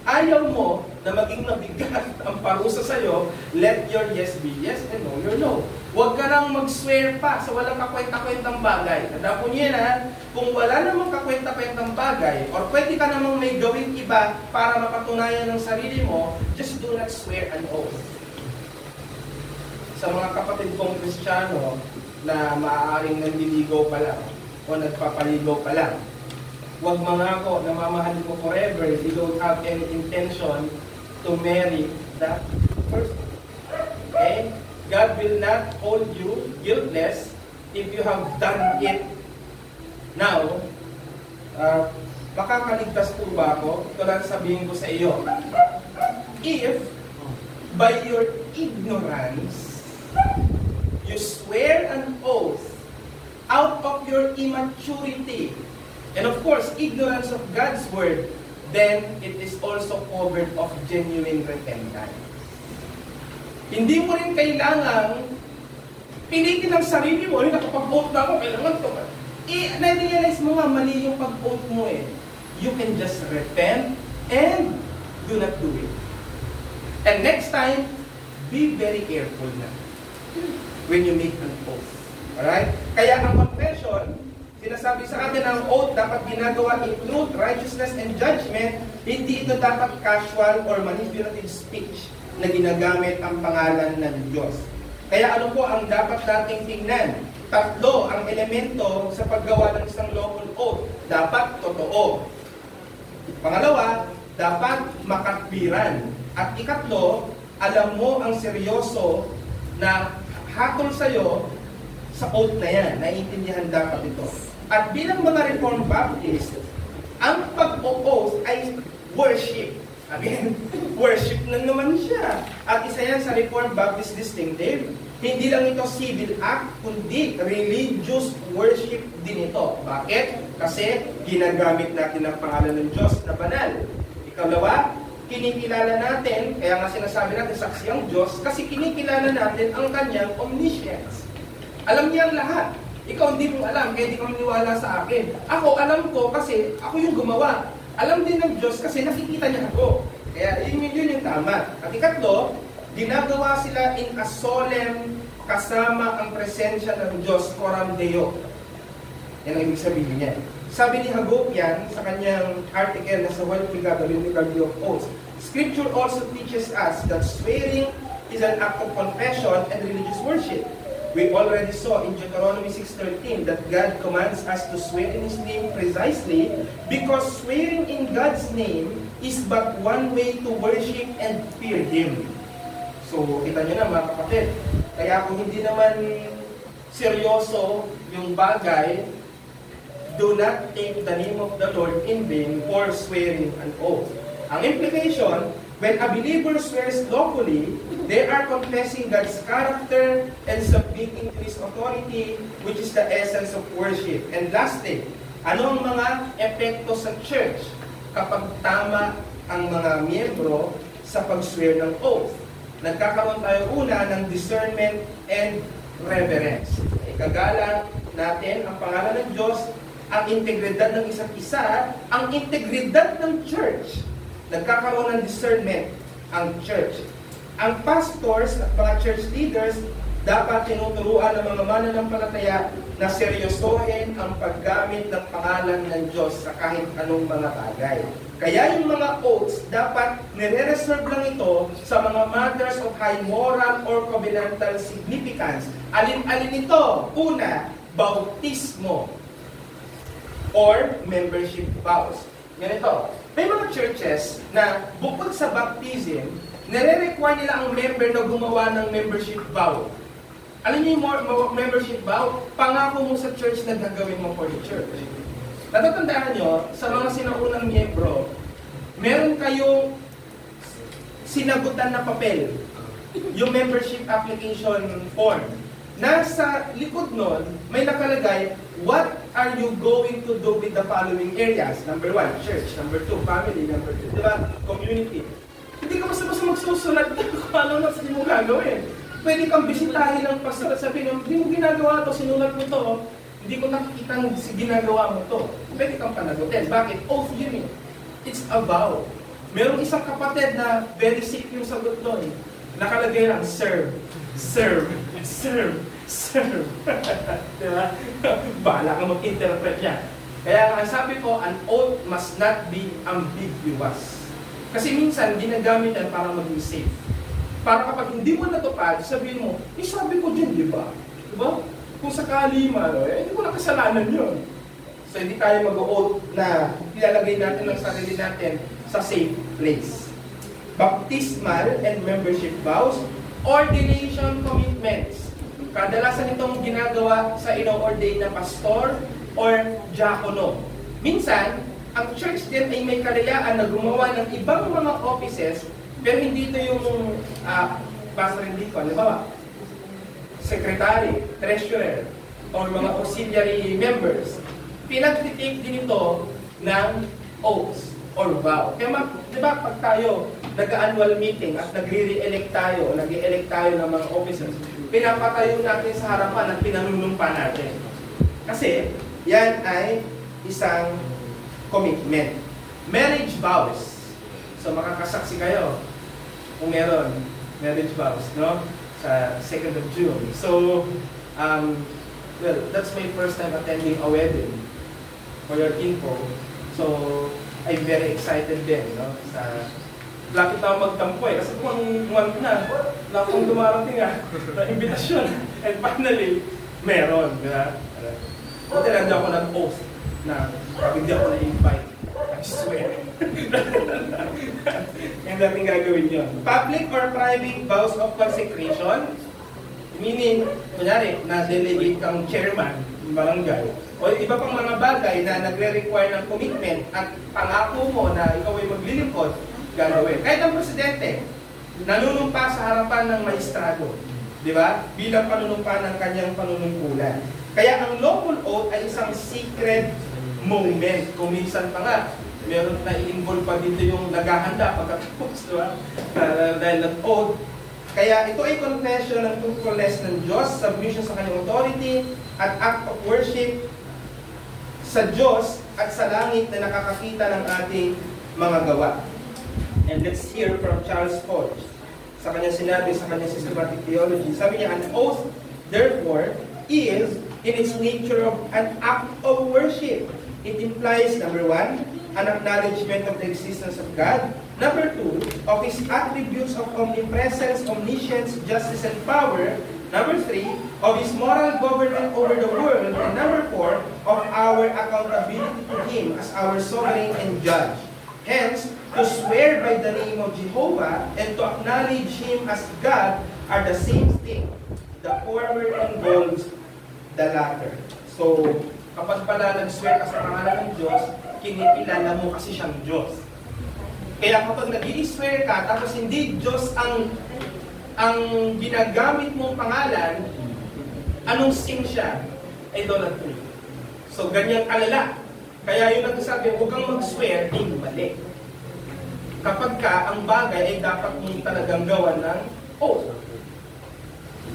ayaw mo na maging mabigat ang parusa sa'yo, let your yes be yes and no your no. Huwag ka nang mag-swear pa sa walang kakwenta-kwentang bagay. Tanda po niyo yan, ha? Kung wala namang kakwenta-kwentang bagay, or pwede ka namang may gawin iba para mapatunayan ng sarili mo, just do not swear an oath. Sa mga kapatid kong Kristiyano na maaaring nanliligaw pa lang o nagpapaligaw pa lang, huwag mangako na mamahalin mo forever. You don't have any intention to marry that person. Okay? God will not hold you guiltless if you have done it. Now, makakaligtas po ba ako? Ito lang sabihin ko sa iyo. If, by your ignorance, you swear an oath out of your immaturity, and of course, ignorance of God's word, then it is also covered of genuine repentance. Hindi mo rin kailangan pilitin ang sarili mo, nakapag-oath na ako, kailangan ito. Na-realize mo nga, mali yung pag-oath mo eh. You can just repent and do not do it. And next time, be very careful na when you make an oath. Alright? Kaya ang confession, sinasabi sa atin ang oath dapat ginagawa in truth, righteousness, and judgment. Hindi ito dapat casual or manipulative speech na ginagamit ang pangalan ng Diyos. Kaya ano po ang dapat nating tingnan? Tatlo ang elemento sa paggawa ng isang lawful oath. Dapat totoo. Pangalawa, dapat makatwiran. At ikatlo, alam mo ang seryoso na hatol sa'yo sa oath na yan. Naiintindihan dapat ito. At bilang mga Reformed Baptist, ang pag-oath ay worship. Again, worship na naman siya. At isa yan sa Reformed Baptist distinctive. Hindi lang ito civil act, kundi religious worship din ito. Bakit? Kasi ginagamit natin ang pangalan ng Diyos na banal. Ikalawa, kinikilala natin, kaya nga sinasabi natin saksi ang Diyos, kasi kinikilala natin ang kanyang omniscience. Alam niya ang lahat. Ikaw hindi mo alam, kaya hindi ka maniwala sa akin. Ako, alam ko kasi ako yung gumawa. Alam din ng Diyos kasi nakikita niya ako. Kaya yun yung tama. At ikatlo, ginagawa sila in a solemn kasama ang presensya ng Diyos, coram Deo. Yan ang ibig sabihin niya. Sabi ni Hagopian sa kanyang article na sa What We Got, the Liturgy of Oaths, Scripture also teaches us that swearing is an act of confession and religious worship. We already saw in Deuteronomy 6:13 that God commands us to swear in His name precisely because swearing in God's name is but one way to worship and fear Him. So, kita nyo na mga kapatid. Kaya kung hindi naman seryoso yung bagay, do not take the name of the Lord in vain for swearing an oath. Ang implication, when a believer swears lawfully, they are confessing God's character and submitting to His authority, which is the essence of worship. And lastly, ano ang mga epekto sa church kapag tama ang mga miyembro sa pag-swear ng oath? Nagkakaroon tayo una ng discernment and reverence. Ikagalang natin ang pangalan ng Diyos, ang integridad ng isa't isa, ang integridad ng church. Nagkakaroon ng discernment ang church. Ang pastors at mga church leaders dapat tinuturuan ng mga mananampalataya na seryosohin ang paggamit ng pangalan ng Diyos sa kahit anong mga bagay. Kaya yung mga oaths, dapat nire-reserve lang ito sa mga matters of high moral or covenantal significance. Alin-alin ito? Una, bautismo or membership vows. Ganito, may mga churches na bukod sa baptism, nire-require nila ang member na gumawa ng membership vow. Alam niyo yung membership vow? Pangako mo sa church na gagawin mo for the church. Natatandaan nyo, sa mga sinaunang miyembro, meron kayong sinagutan na papel, yung membership application form. nasa likod nun, may nakalagay, what are you going to do with the following areas? Number 1, church. Number 2, family. Number 3, diba? Community. Hindi ka basta-basta magsusulat kung ano na sa mo gagawin. Pwede kang bisitahin ng pastor at sabihin, hindi mo ginagawa to, sinulat mo to, hindi ko nakikita ginagawa mo to. Pwede kang panagutin. Bakit? Oath yun. It's a vow. Merong isang kapatid na very sick yung sagot doon. Nakalagay lang, serve, serve, serve, serve. Diba? Bahala ka mag-interpret yan. Kaya ang sabi ko, an oath must not be ambiguous. Kasi minsan, ginagamit yan para maging safe. Para kapag hindi mo natupad, sabihin mo, sabi ko dyan, di ba? Diba? Kung sakali man, hindi ko na kasalanan yun. So, hindi tayo mag-oath na ilalagay natin ang sarili natin sa safe place. Baptismal and membership vows, ordination commitments. Kadalasan itong ginagawa sa ino-ordain na pastor or diakono. Minsan, ang church din ay may kalayaan na gumawa ng ibang mga offices, pero hindi ito yung pastor hindi ko, halimbawa, secretary, treasurer, or mga auxiliary members. Pinag-take din ito ng oaths or vow. Kaya di ba pag tayo nag-annual meeting at nagre-re-elect tayo, nag-elect tayo ng mga officers, pinapatayo natin sa harapan at pinanunumpa natin. Kasi yan ay isang commitment. Marriage vows. So makakasaksi kayo kung meron marriage vows, no? Sa 2nd of June. So, well, that's my first time attending a wedding. For your info. So, I'm very excited din, no? Laki tayo magtampo eh. Kasi kung month na, wala akong dumarating na invitation. And finally, meron. Diba? Buti lang ako nag-oath na hindi ako na-invite. I swear. Yung dating gagawin yun. Public or private vows of consecration. Meaning, kunyari, na-delegate kang chairman ng barangay. O iba pang mga bagay na nagre-require ng commitment at pangako mo na ikaw ay maglilingkod, gagawin. Kahit ang presidente, nanunumpa sa harapan ng maestrado. Di ba? Bilang panunumpa ng kanyang panunungkulan. Kaya ang lawful oath ay isang secret moment. Kung minsan pa nga, meron na i-involve pa dito yung naghahanda pagkatapos, di ba? Dahil nag-oath. Kaya ito ay confession ng truthfulness ng Diyos, submission sa kanyang authority, at act of worship sa Diyos at sa langit na nakakakita ng ating mga gawa. And let's hear from Charles Hodge sa kanyang sinabi sa kanyang systematic theology. Sabi niya, an oath, therefore, is in its nature of an act of worship. It implies, number 1, an acknowledgement of the existence of God. Number 2, of His attributes of omnipresence, omniscience, justice, and power. Number 3, of His moral government over the world. And number 4, of our accountability to Him as our sovereign and judge. Hence, to swear by the name of Jehovah and to acknowledge Him as God are the same thing. The former involves the latter. So, kapag pala nag-swear ka sa pangalan ng Diyos, kinikilala mo kasi siyang Diyos. Kaya kapag nag-i-swear ka, tapos hindi Diyos ang ginagamit mong pangalan, anong sin siya? Idolatry. So, ganyan kalala. Kaya yung nagsasabi, huwag kang mag-swear, hindi mali. Kapag ka, ang bagay ay dapat mong talagang gawa ng oath.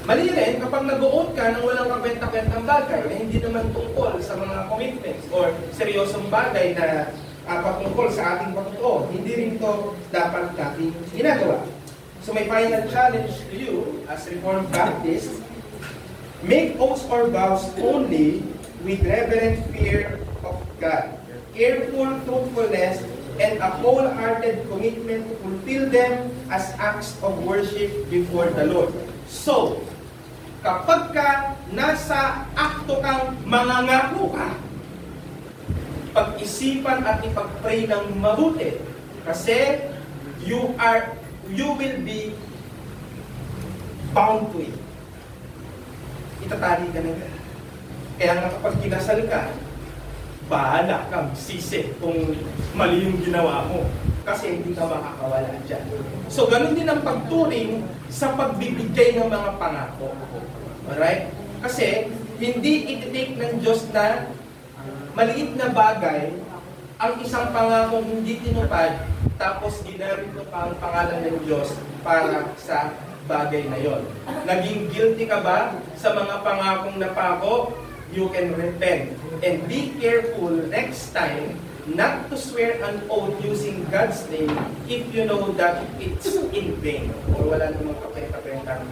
Mali rin kapag nag-oath ka nang walang kakwenta-kwentang bagay na hindi naman tungkol sa mga commitments or seryosong bagay na patungkol sa ating pagtotoo. Hindi rin ito dapat natin ginagawa. So my final challenge to you as Reformed Baptists, make oaths or vows only with reverent fear of God, careful truthfulness, and a wholehearted commitment to fulfill them as acts of worship before the Lord. So, kapag ka nasa akto kang mangangako ka, pag-isipan at ipag-pray ng mabuti. Kasi you will be bound to it. Itatali ka na yan. Kaya nga kapag kinasal ka, bahala kang sisi kung mali yung ginawa mo. Kasi hindi ka makakawala dyan. So, ganun din ang pagturing sa pagbibigay ng mga pangako. Alright? Kasi, hindi iti-take ng Diyos na maliit na bagay ang isang pangakong hindi tinupad, tapos ginamit mo pa ang pangalan ng Diyos para sa bagay na yon. Naging guilty ka ba sa mga pangakong napako? You can repent. And be careful next time not to swear an oath using God's name if you know that it's in vain or wala namang kapenta-pentang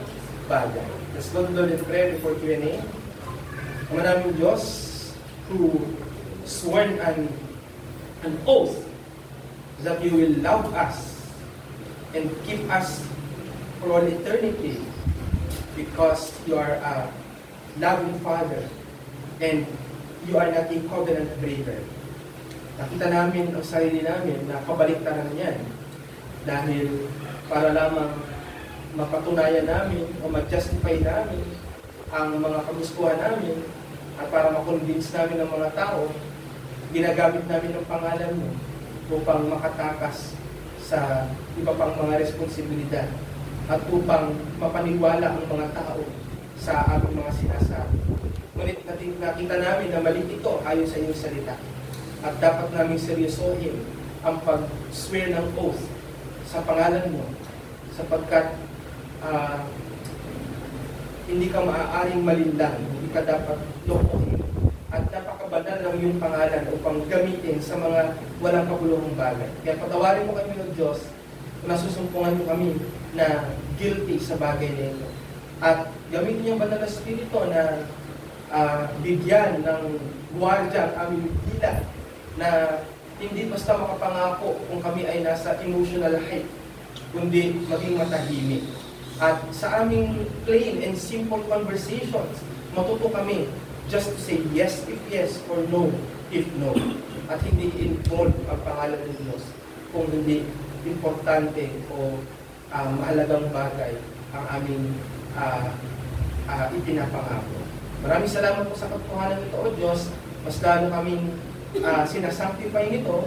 bagay. Let's go to the Lord in prayer before Q&A. Ang maraming Diyos who sworn an oath that you will love us and keep us for all eternity because you are a loving Father and you are not a covenant breaker. Nakita namin ang sarili namin na kabaliktaran yan dahil para lamang mapatunayan namin o ma-justify namin ang mga kagustuhan namin at para ma-convince namin ng mga tao, ginagamit namin ang pangalan mo upang makatakas sa iba pang mga responsibilidad at upang mapaniwala ang mga tao sa aming mga sinasabi. Ngunit nakita namin na mali ito ayon sa iyong salita. At dapat namin seryosohin ang pag-swear ng oath sa pangalan mo sapagkat hindi ka maaaring malinlang, hindi ka dapat lokohin at napakabanal ng iyong pangalan upang gamitin sa mga walang kabuluhang bagay. Kaya patawarin mo kami ng Diyos kung nasusumpungan mo kami na guilty sa bagay na ito. At gamitin niyo ang banal na Espiritu na bigyan ng guwardiya ang aming dila na hindi basta makapangako kung kami ay nasa emotional height, kundi maging matahimik. At sa aming plain and simple conversations, matuto kami just to say yes if yes or no if no. At hindi involve ang pangalan ng Diyos kung hindi importante o mahalagang bagay ang aming ipinapangako. Maraming salamat po sa katotohanan nito, O Diyos. Mas lalo kaming sinasanctify nito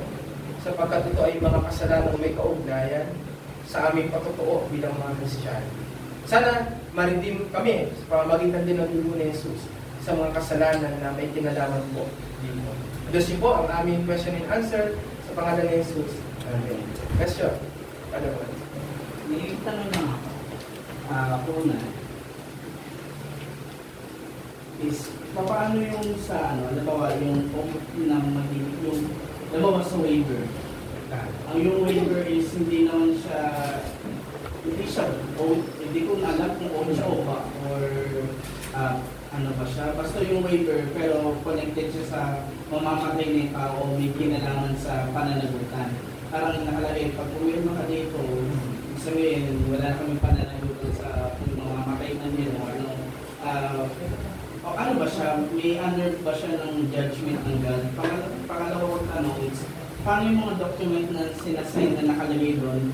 sapagkat ito ay mga kasalanan may kaugnayan sa aming patotoo bilang mga Kristiyano. Sana ma-redeem kami sa pamamagitan din ng dugo ni Jesus sa mga kasalanan na may kinalaman po dito. Diyos po ang aming question and answer sa pangalan ni Jesus. Amen. Question? Ano ba? May tanong na ako na is paano yung sa halimbawa yung halimbawa sa waiver. Ang yung waiver is hindi naman siya oath, hindi ko alam kung oath siya o ba or ano ba siya. Basta yung waiver pero connected siya sa mamamatay ng tao o may kinalaman sa pananagutan. Parang nakalagay, pag uminom ka dito, sabihin, wala kami pananagutan sa mamamatay na niya o ano. O ano ba siya? May under ba siya ng judgment ng God? Pangalawang tanong is, paano yung mga document na sinasign na nakalagay doon